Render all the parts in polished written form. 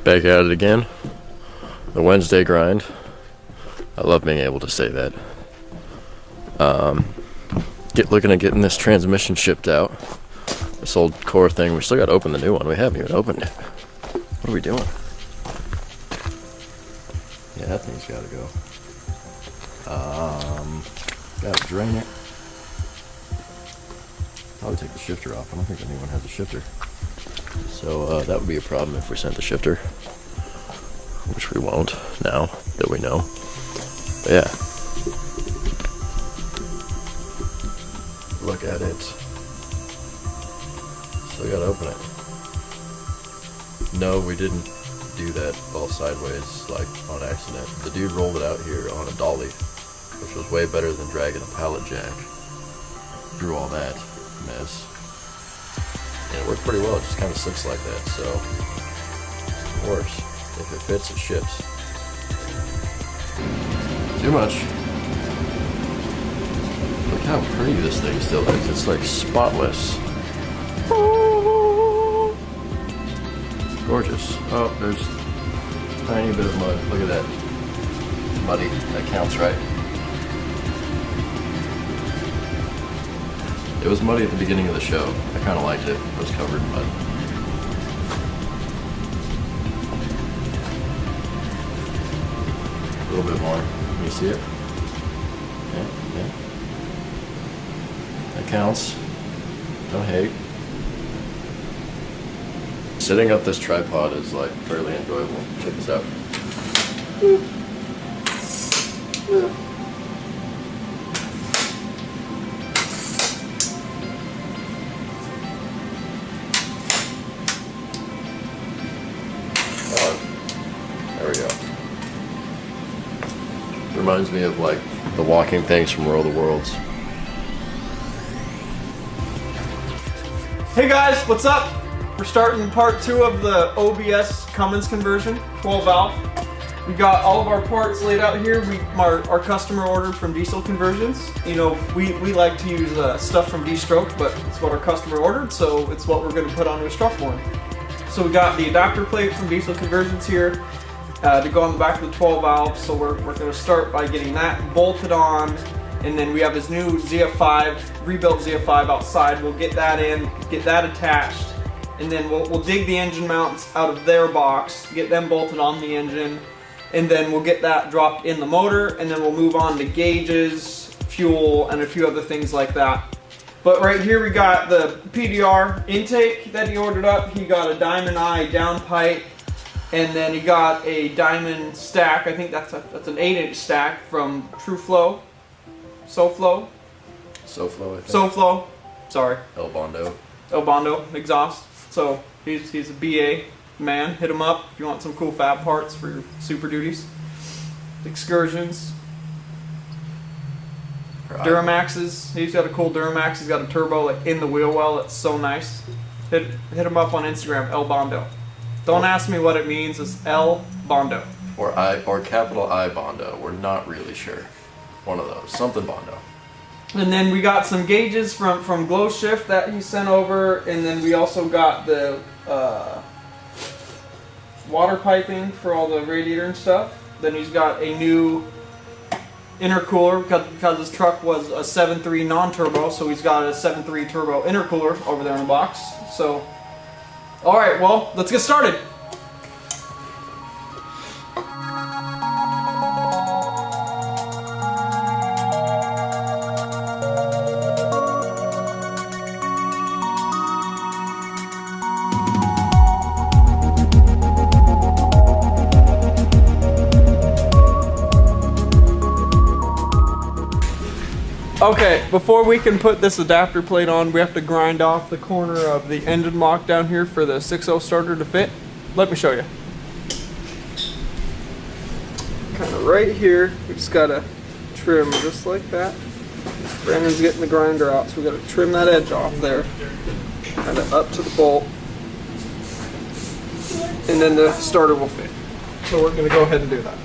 Back at it again. The Wednesday grind. I love being able to say that. Looking at getting this transmission shipped out. This old core thing, we still got to open the new one. We haven't even opened it. What are we doing? Yeah, that thing's got to go. Gotta drain it. Probably take the shifter off. I don't think anyone has a shifter. So that would be a problem if we sent the shifter. Which we won't now that we know. But yeah. Look at it. So we gotta open it. No, we didn't do that all sideways, like on accident. The dude rolled it out here on a dolly, which was way better than dragging a pallet jack through all that mess. And it worked pretty well, it just kind of sits like that, so it works. If it fits, it ships. Too much. Look how pretty this thing still is. It's like spotless. Gorgeous. Oh, there's a tiny bit of mud. Look at that. It's muddy. That counts, right? It was muddy at the beginning of the show. I kind of liked it. It was covered in mud. A little bit more. Can you see it? Yeah, yeah. That counts. No hate. Setting up this tripod is like fairly enjoyable. Check this out. There we go. Reminds me of like the walking things from World of Worlds. Hey guys, what's up? We're starting part 2 of the OBS Cummins conversion, 12 valve. We got all of our parts laid out here. Our customer ordered from Diesel Conversions. You know, we like to use stuff from D-Stroke, but it's what our customer ordered, so it's what we're going to put onto a Struffmore. So we got the adapter plate from Diesel Conversions here to go on the back of the 12 valve. So we're going to start by getting that bolted on, and then we have his new ZF5, rebuilt ZF5 outside. We'll get that in, get that attached, and then we'll dig the engine mounts out of their box, get them bolted on the engine, and then we'll get that dropped in the motor, and then we'll move on to gauges, fuel, and a few other things like that. But right here we got the PDR intake that he ordered up. He got a Diamond Eye downpipe, and then he got a Diamond stack. I think that's an 8-inch stack from TrueFlow. SoFlow, I think. SoFlow, sorry. El Bondo exhaust. So he's a BA man. Hit him up if you want some cool fab parts for your Super Duties, excursions. Duramaxes. He's got a cool Duramax. He's got a turbo like in the wheel well. It's so nice. Hit him up on Instagram, El Bondo. Don't ask me what it means. It's El Bondo. Or capital I Bondo. We're not really sure. One of those. Something Bondo. And then we got some gauges from Glow Shift that he sent over, and then we also got the water piping for all the radiator and stuff. Then he's got a new intercooler because his truck was a 7.3 non-turbo, so he's got a 7.3 turbo intercooler over there in the box. So, all right, well, let's get started. Okay, before we can put this adapter plate on, we have to grind off the corner of the engine block down here for the 6.0 starter to fit. Let me show you. Kind of right here, we just gotta trim just like that. Brandon's getting the grinder out, so we gotta trim that edge off there. Kind of up to the bolt. And then the starter will fit. So we're gonna go ahead and do that.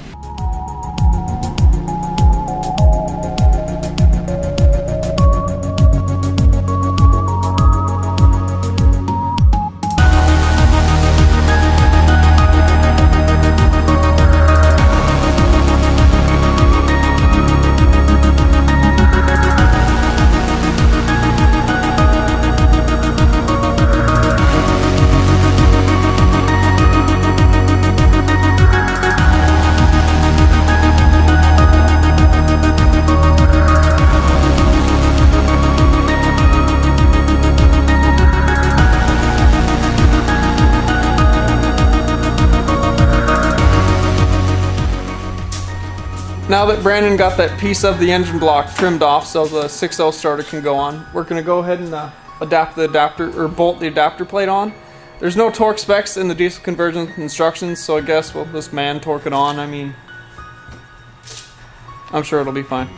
Now that Brandon got that piece of the engine block trimmed off so the 6.0 starter can go on, we're going to go ahead and adapt the adapter, or bolt the adapter plate on. There's no torque specs in the diesel conversion instructions, so I guess we'll just man torque it on. I mean, I'm sure it'll be fine.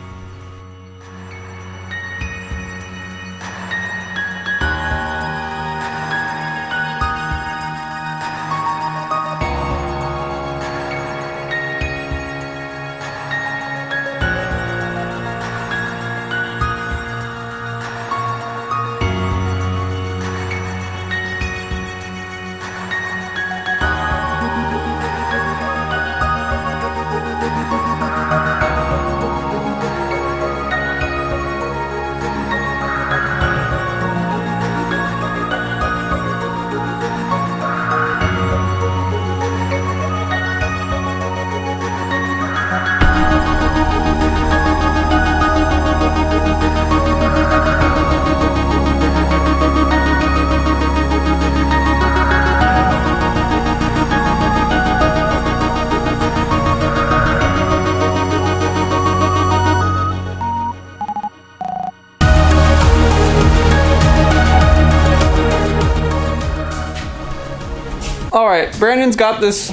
Alright, Brandon's got this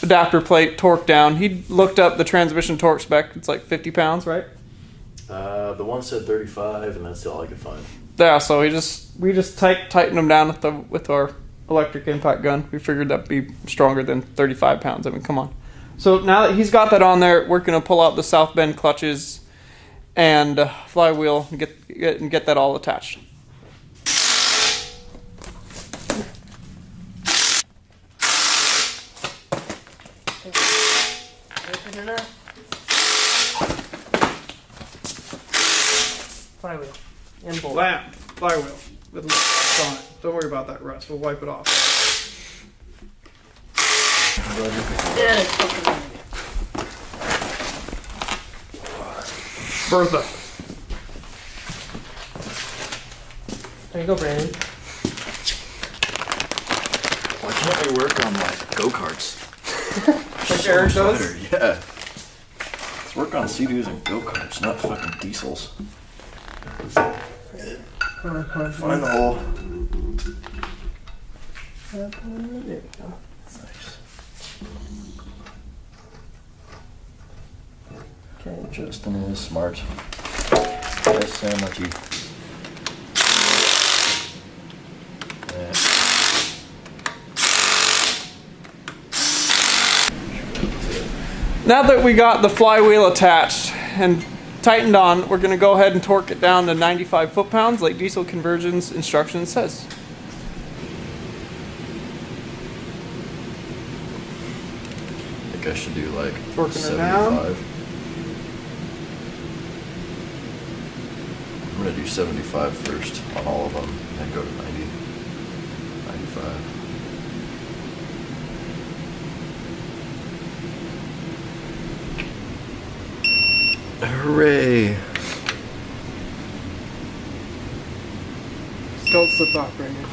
adapter plate torqued down. He looked up the transmission torque spec. It's like 50 pounds, right? The one said 35, and that's all I could find. Yeah, so we just tightened them down with our electric impact gun. We figured that'd be stronger than 35 pounds. I mean, come on. So now that he's got that on there, we're going to pull out the south bend clutches and flywheel and get that all attached. Flywheel. And bolt. Flywheel with rust on it. Don't worry about that rust. We'll wipe it off. Yeah, it's fucking Bertha. There you go, Brandon. Why can't we work on like go-karts? Like Eric does? Better, yeah. Let's work on Sea-Doos and go-karts, not fucking diesels. Find the hole. There we go. Nice. Okay. Justin is smart. Yes, sandwichy. Yeah. Now that we got the flywheel attached and tightened on, we're going to go ahead and torque it down to 95 foot-pounds like diesel conversion's instruction says. I think I should do like Torquing her 75. down. I'm gonna do 75 first on all of them, and then go to 90, 95. Hooray! Don't slip off, Brandon.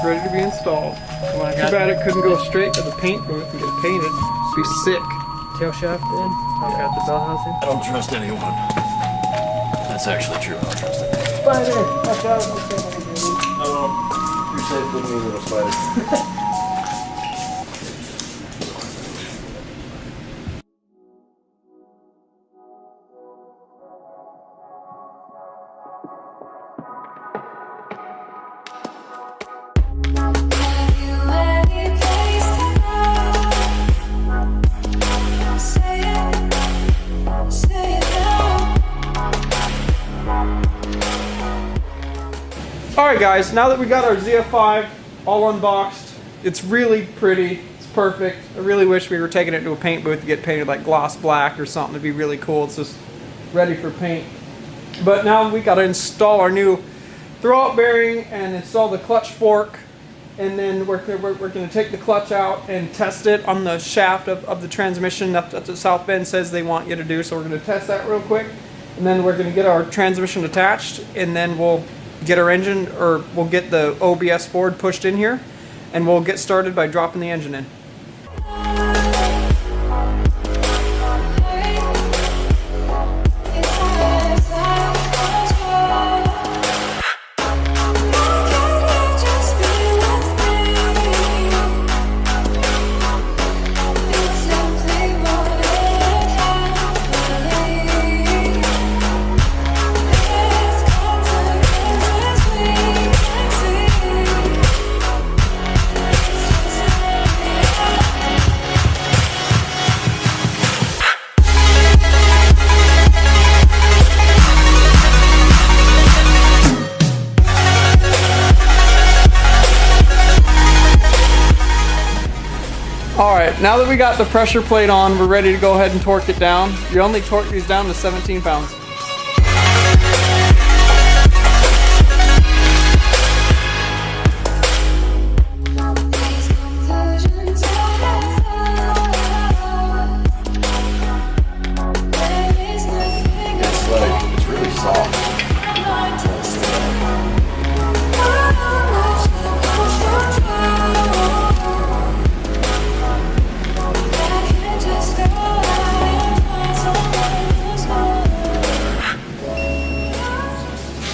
Ready to be installed. Too bad it couldn't go straight to the paint booth and get it painted. It'd be sick. tail shaft in. I've got the bell housing. I don't trust anyone. That's actually true. I don't trust anyone. Spider! Watch out! You're safe with me, little spider. Alright guys, now that we got our ZF5 all unboxed, it's really pretty, it's perfect. I really wish we were taking it to a paint booth to get painted like gloss black or something. It'd be really cool. It's just ready for paint. But now we got to install our new throwout bearing and install the clutch fork, and then we're going to take the clutch out and test it on the shaft of the transmission. That's what South Bend says they want you to do, so we're going to test that real quick, and then we're going to get our transmission attached, and then we'll get our engine, or we'll get the OBS board pushed in here, and we'll get started by dropping the engine in. Alright, now that we got the pressure plate on, we're ready to go ahead and torque it down. You only torque these down to 17 pounds. It's really soft.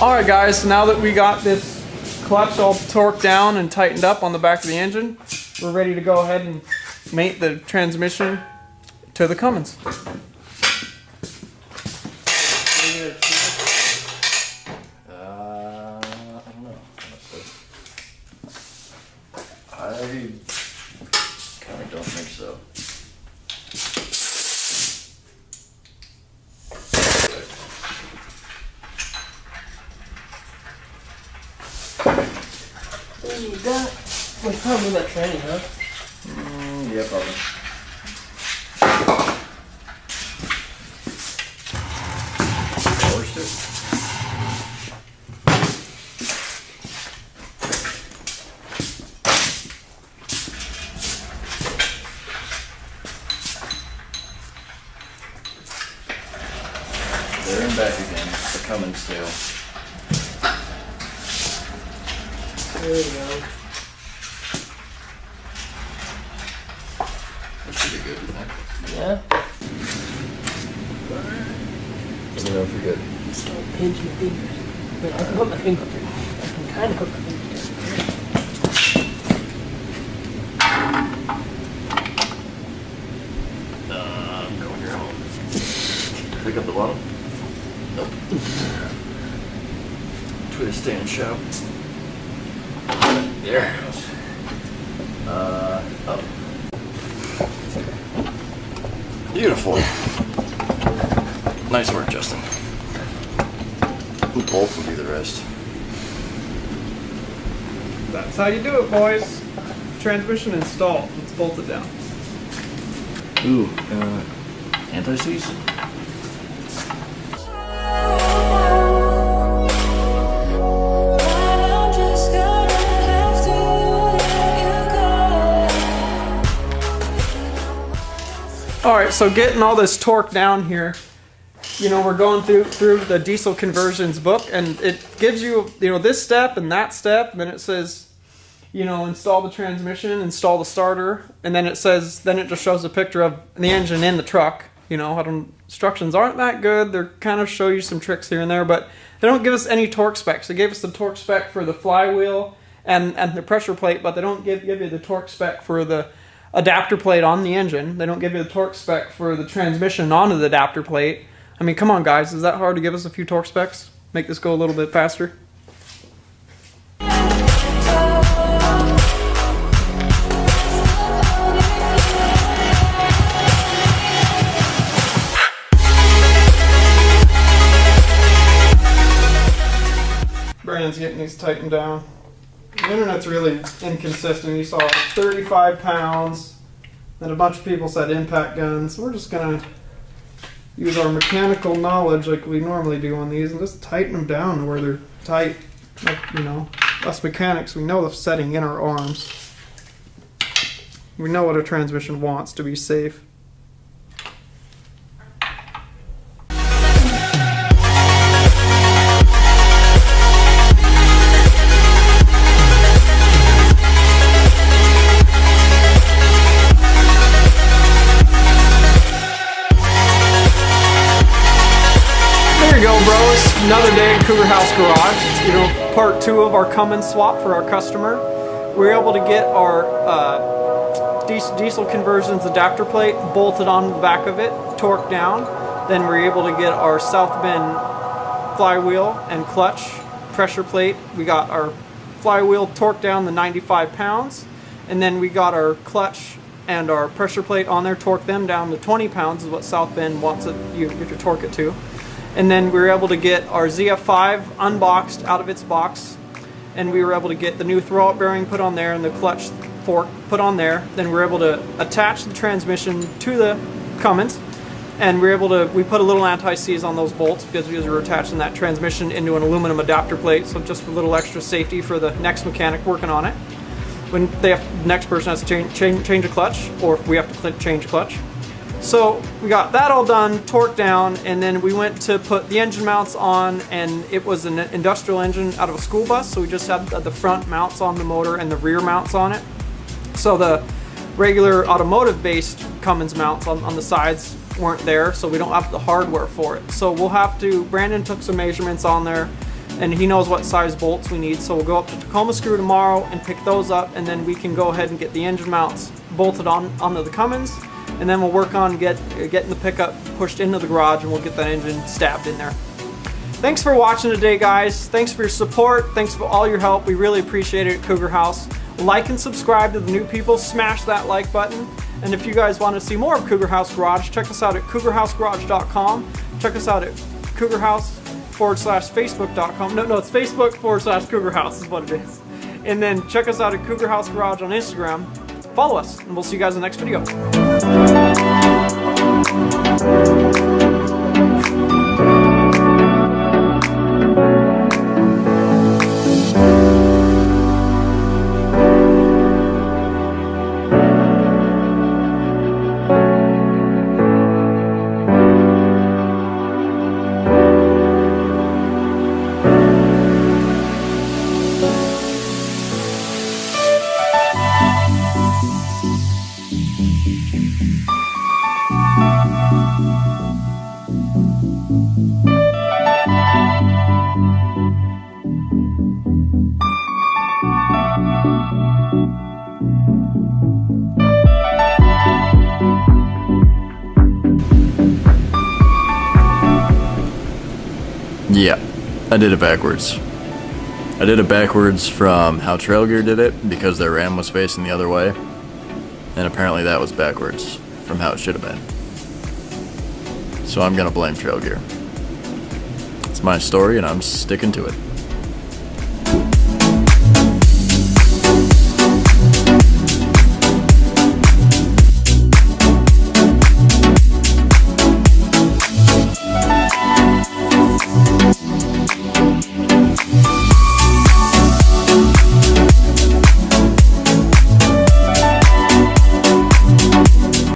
Alright guys, so now that we got this clutch all torqued down and tightened up on the back of the engine, we're ready to go ahead and mate the transmission to the Cummins. I don't know, honestly. I kind of don't think so. You got like probably that training, huh? Yeah, probably. Forced it. There and back again. It's the Cummins tail. There we go. That should be good, isn't it? Yeah? Let me know if you're good. Just don't pinch my fingers. Wait, I can put my finger through. I can kind of put my finger I'm going your home. Pick up the bottom? Nope. Twist and shout. There it goes. Up. Beautiful. Nice work, Justin. The bolt will be the rest. That's how you do it, boys. Transmission installed. Let's bolt it down. Ooh, anti-seize? Alright, so getting all this torque down here, you know, we're going through the diesel conversions book, and it gives you, you know, this step and that step, and then it says, you know, install the transmission, install the starter, and then it just shows a picture of the engine in the truck. You know, instructions aren't that good. They're kind of show you some tricks here and there, but they don't give us any torque specs. They gave us the torque spec for the flywheel and the pressure plate, but they don't give you the torque spec for the adapter plate on the engine. They don't give you the torque spec for the transmission onto the adapter plate. I mean, come on, guys. Is that hard to give us a few torque specs? Make this go a little bit faster? Brandon's getting these tightened down. The internet's really inconsistent. You saw 35 pounds, then a bunch of people said impact guns. So we're just gonna use our mechanical knowledge like we normally do on these and just tighten them down to where they're tight. Like, you know, us mechanics, we know the setting in our arms. We know what a transmission wants to be safe. There you go, bros. Another day at Cougar House Garage. You know, part 2 of our Cummins swap for our customer. We were able to get our diesel conversions adapter plate bolted on the back of it, torqued down. Then we were able to get our South Bend flywheel and clutch pressure plate. We got our flywheel torqued down to 95 pounds. And then we got our clutch and our pressure plate on there, torqued them down to 20 pounds is what South Bend wants you to torque it to. And then we were able to get our ZF5 unboxed out of its box, and we were able to get the new throwout bearing put on there and the clutch fork put on there. Then we were able to attach the transmission to the Cummins, and we put a little anti-seize on those bolts because we were attaching that transmission into an aluminum adapter plate, so just a little extra safety for the next mechanic working on it. When the next person has to change a clutch, or if we have to change a clutch. So we got that all done, torqued down, and then we went to put the engine mounts on, and it was an industrial engine out of a school bus, so we just had the front mounts on the motor and the rear mounts on it. So the regular automotive-based Cummins mounts on the sides weren't there, so we don't have the hardware for it. So we'll have to, Brandon took some measurements on there, and he knows what size bolts we need, so we'll go up to Tacoma Screw tomorrow and pick those up, and then we can go ahead and get the engine mounts bolted onto the Cummins. And then we'll work on getting the pickup pushed into the garage, and we'll get that engine stabbed in there. Thanks for watching today, guys. Thanks for your support. Thanks for all your help. We really appreciate it at Cougar House. Like and subscribe to the new people. Smash that like button. And if you guys want to see more of Cougar House Garage, check us out at cougarhousegarage.com. Check us out at cougarhouse/facebook.com. No, it's Facebook/Cougar House is what it is. And then check us out at Cougar House Garage on Instagram. Follow us, and we'll see you guys in the next video. Yeah, I did it backwards. I did it backwards from how Trail Gear did it because their ram was facing the other way, and apparently that was backwards from how it should have been. So I'm gonna blame Trail Gear. It's my story and I'm sticking to it.